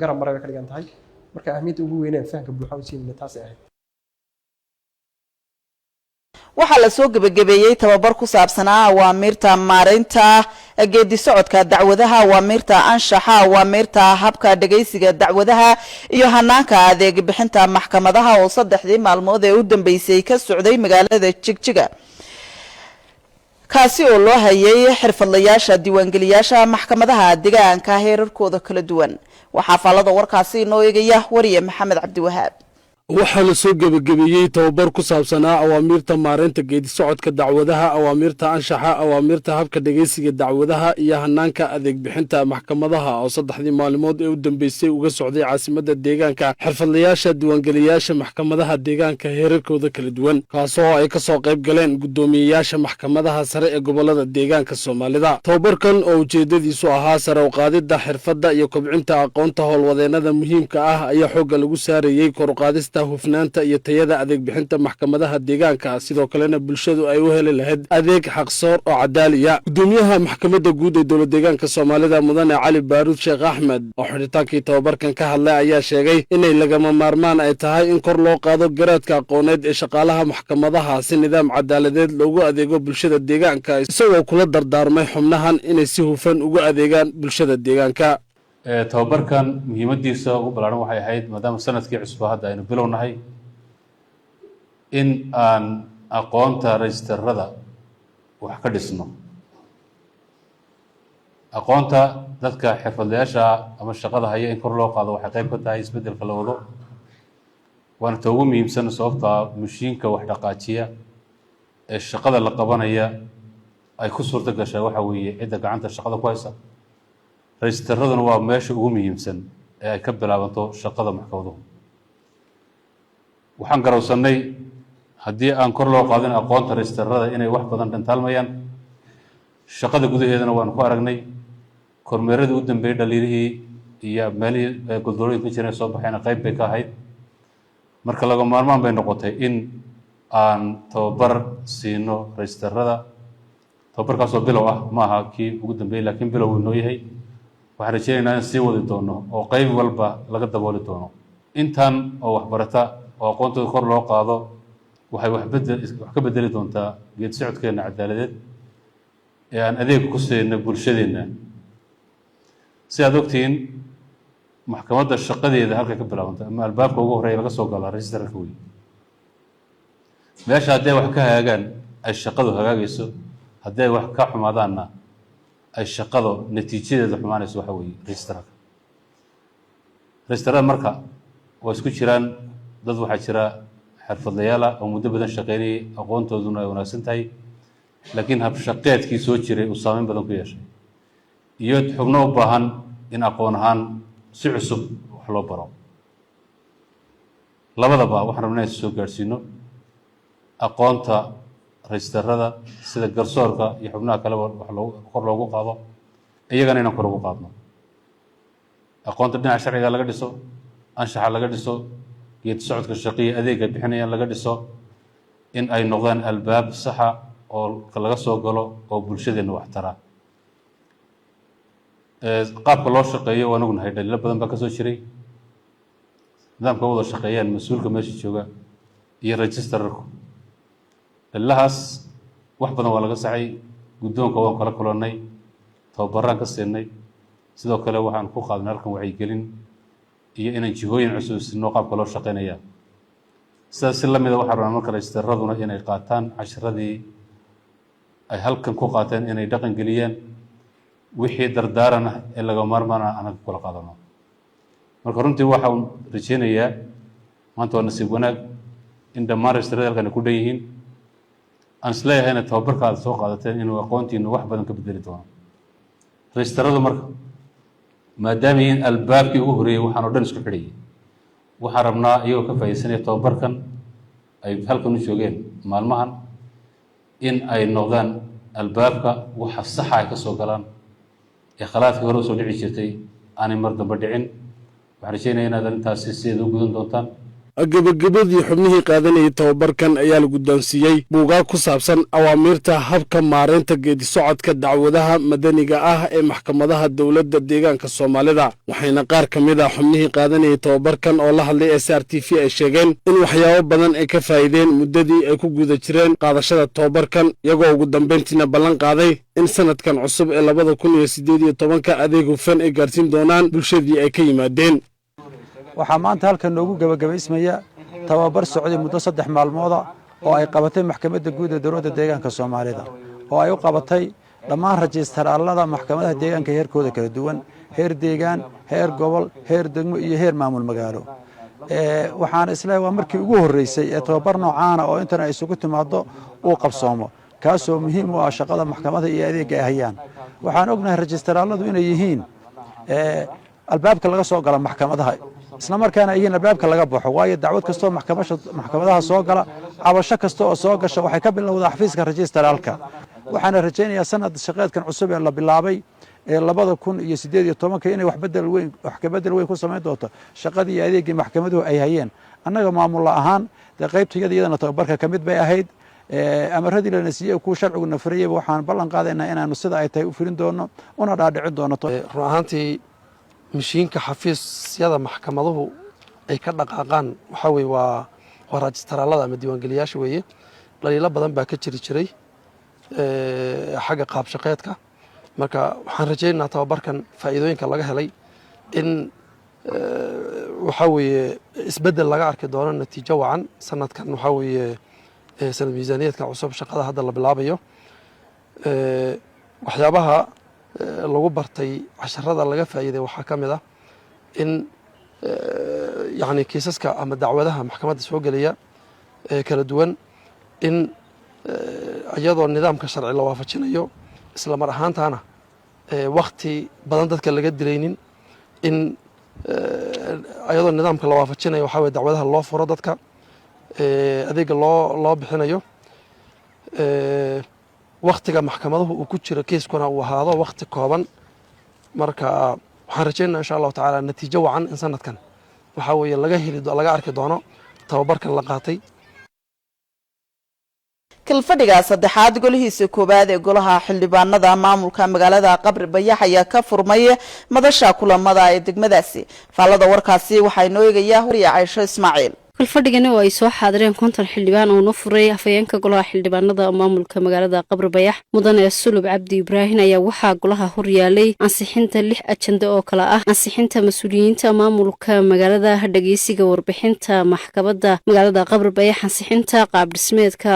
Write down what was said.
garab maray ka dhigan tahay marka ahmiyadda ugu weyn ee fahamka buuxa u siinayna taas ay ahayd waxaa la soo gabagabeeyay tababar ku saabsanaa awaamirta maareynta geedi socodka dacwadaha awaamirta anshaxa awaamirta habka dhageysiga dacwadaha iyo hanaanka adeeg bixinta maxkamadaha oo 3 maalmood ee u dambeysay ka socday magaalada Jigjiga kaasi oo loo hayay xirfadlayaasha diiwaangeliyaasha maxkamadaha deegaanka heerarkooda kala duwan waxa faalada warkaasi noo eegaya wariye Maxamed Cabdi Wahaab waxaa la soo gabagabeeyay tababar ku saabsanaa awaamirta maareynta geedi socodka dacwadaha awaamirta anshaxa awaamirta habka dhageysiga dacwadaha iyo hanaanka adeeg bixinta maxkamadaha oo 3 maalmood ee u dambeysay uga socday caasimadda deegaanka xirfadlayaasha diiwaangeliyaasha maxkamadaha deegaanka heerarkooda kala duwan kaasoo ay ka soo qayb galeen gudoomiyeyaasha maxkamadaha sare ee gobolada deegaanka Soomaalida tababarkan oo ujeedadiisu ahaa sare u qaadida xirfadda iyo kobcinta aqoonta howlwadeennada muhiimka ah ayaa xoogga lagu saarayay kor u qaadista hufnaanta iyo tayada adeeg bixinta maxkamadaha deegaanka sidoo kalena bulshadu ay u heli lahayd adeeg xaqsoor oo cadaaliya gudoomiyaha maxkamadda guud ee dowladda deegaanka Soomaalida mudane Cali Baaruud Sheekh Axmed oo xidhitaankii tababarkan ka hadlay ayaa sheegay inay lagama maarmaan ay tahay in kor loo qaado garaadka aqooneed ee shaqaalaha maxkamadaha si nidaam cadaaladeed loogu adeego bulshada deegaanka isagoo kula dardaarmay xubnahan inay si hufan ugu adeegaan bulshada deegaanka tababarkan muhiimadiisa ugu balaaran waxay ahayd maadaama sanadkii cusub hadda aynu bilownahay in aan aqoonta registerada wax ka dhisno aqoonta dadka xirfadlayaasha ama shaqada haya in kor loo qaado waxay qayb ka tahay isbeddelka la wado waana ta ugu muhiimsan sababta mashiinka wax dhaqaajiya ee shaqada la qabanaya ay ku suurto gashaa waxa weeye cidda gacanta shaqada ku haysa registeraduna waa meesha ugu muhiimsan ee ay ka bilaabanto shaqada maxkamaduhu waxaan garowsanay haddii aan kor loo qaadin aqoonta registerada inay wax badan dhantaalmayaan shaqada gudaheedana waan ku aragnay kormeeradii u dambeeyay dhaliilihii iyo meelihii goldolooyinka jireen soo baxayna qayb bay ka ahayd marka laga maarmaan bay noqotay in aan tababar siino registerada tababarkaasoo bilow ah maaha kii ugu dambeeyey laakiin bilow uu noo yahay waxaan rajeynaynaa in sii wadi doono oo qayb walba laga dabooli doono intan oo waxbarata oo aqoontooda kor loo qaado waxay wax ka bedeli doontaa geedi socodkeena cadaaladeed ee aan adeeg ku siino bulshadeenna si aad ogtihiin maxkamadda shaqadeeda halkay ka bilaabanta ama albaabka ugu horreeya laga soo galaa registerka wey meesha haddii ay wax ka hagaagaan ay shaqadu hagaagayso haddii ay wax ka xumaadaanna ay shaqado natiijadeeda xumaanayso waxa weeye registerada marka waa isku jiraan dad waxaa jira xirfadlayaal ah oo muddo badan shaqeynayay aqoontooduna ay wanaagsan tahay laakiin habshaqeedkii soo jiray uu saameyn badan ku yeeshay iyo xubno u baahan in aqoon ahaan si cusub wax loo baro labadaba waxaan rabnaa inaan soo gaarsiino aqoonta registerada sida garsoorka iyo xubnaha kaleba wax kor loogu qaado iyagana inaan kor ugu qaadno aqoonta dhinaca sharciga laga dhiso anshaxa laga dhiso geedi socodka shaqeeya adeega bixinayaan laga dhiso in ay noqdaan albaab saxa oo laga soo galo oo bulshadeena wax tara qaabka loo shaqeeyo waan ognahay dhaliilo badan baa ka soo jiray nidaamka wada shaqeeyaan mas-uulka meesha jooga iyo registrarku dhalilahaas wax badan waa laga saxay guddoonka waan kala kulannay tababaraan ka siinay sidoo kale waxaan ku qaadnay halkan wacyigelin iyo inaan jihooyin cusub sinno qaabka loo shaqeynaya sidaas si lamida waxaa rabnaa marka registeraduna inay qaataan casharadii ay halkan ku qaateen inay dhaqan geliyaan wixii dardaaran ah ee laga maarmaan ah anaga kula qaadano marka runtii waxaan rajeynayaa maanta waa nasiib wanaag in dhammaan registerada halkan ay ku dhan yihiin aan isleeyahayna tababarka aad soo qaadateen inuu aqoontiina wax badan ka bedeli doono registeradu marka maadaama yihiin albaabkii ugu horreeyey waxaan oo dhan isku xidhayay waxaan rabnaa iyagoo ka faa'iidaysanaya tababarkan ay halkan u joogeen maalmahan in ay noqdaan albaabka waxa saxa ay ka soo galaan ee khalaadkii hore usoo dhici jirtay aanay mar dambe dhicin waxaan rajeynaya inaad arrintaasi sideeda u gudan doontaan gabagabadii xubnihii qaadanayay tababarkan ayaa la guddoonsiiyey buugaag ku saabsan awaamiirta habka maareynta geedi socodka dacwadaha madaniga ah ee maxkamadaha dowladda deegaanka soomaalida waxayna qaar ka mid ah xubnihii qaadanayay tababarkan oo la hadlay SRTV ay sheegeen in waxyaabo badan ay ka faa'iideen muddadii ay ku guda jireen qaadashada tababarkan iyagoo ugu dambeyntiina ballan qaaday in sanadkan cusub ee 2018 adeeg hufan ay gaarsiin doonaan bulshadii ay ka yimaadeen. waxaa maanta halkan noogu gabagabaysmaya tababar socday muddo 3 maalmood oo ay qabatay maxkamadda guud ee dowladda deegaanka Soomaalida oo ay u qabatay dhammaan rajistaraalada maxkamadaha deegaanka heerkooda kala duwan heer deegaan heer gobol heer degmo iyo heer maamul magaalo waxaan islaahay waa markii ugu horeysay ee tababar noocaan oo intan ay isugu timaado uu qabsoomo kaasoo muhiim u ah shaqada maxkamada iyo adeegga ay hayaan waxaan ognahay rajistaraaladu inay yihiin albaabka laga soo gala maxkamadaha isla markaana ayeen albaabka laga baxo waayo dacwad kasto maxkamadaha soo gala cabasho kasto oo soo gasho waxay ka bilowdaa xafiiska rajistaraalka waxaana rajaynayaa sanad shaqeedkan cusub ee la bilaabay ee 2018 inay wax ka bedel weyn ku sameyn doonto shaqadii iyo adeegii maxkamaduhu ay hayeen annaga maamul ahaan qaybtayada tababarka ka mid bay ahayd amaradii la nasiiyay ku sharcigu nafriyay waxaan ballan qaadaynaa inaanu sida ay tahay u firin doono una dhaadhicin doono run ahaantii mishiinka xafiisyada maxkamaduhu ay ka dhaqaaqaan waxa weeye waa rajistaraalada ama diiwaangeliyaasha weeye dhaliilo badan baa ka jiray xagga qaab shaqeedka marka waxaan rajaynaynaa tababarkan faa'iidooyinka laga helay in waxa weeye isbeddel laga arki doono natiijo wacan sanadkan waxa weeye sanad miisaaniyaedka cusub shaqada hadda la bilaabayo waxyaabaha lagu bartay casharada laga faa'iiday waxaa ka mid ah in yacni kiisaska ama dacwadaha maxkamadda soo gelaya kala duwan in iyadoo nidaamka sharci la waafajinayo isla mar ahaantaana waqti badan dadka laga dilaynin in iyadoo nidaamka la waafajinayo waxaa weye dacwadaha loo furo dadka adeega loo bixinayo waqtiga maxkamaduhu uu ku jiro kiiskuna uu ahaado waqti kooban marka waxaan rajaynaynaa insha allahu tacaala natiijo wacan in sanadkan waxaa weeye laga arki doono tababarkan la qaatay kalfadhiga saddexaad golihiisa koobaad ee golaha xildhibaanada maamulka magaalada Qabri Bayax ayaa ka furmay madasha kulamada ee degmadaasi faalada warkaasi waxay noo eegayaa horiya Aisha Ismaaciil kalfadhigani oo ay soo xaadireen konton xildhibaan oo noo furay afayeenka golaha xildhibaanada maamulka magaalada Qabri Bayax mudane Sulub Cabdi Ibraahin ayaa waxaa golaha horyaalay ansixinta 6 ajende oo kala ah ansixinta mas'uuliyiinta maamulka magaalada dhageysiga warbixinta maxkamadda magaalada Qabri Bayax ansixinta qaab dhismeedka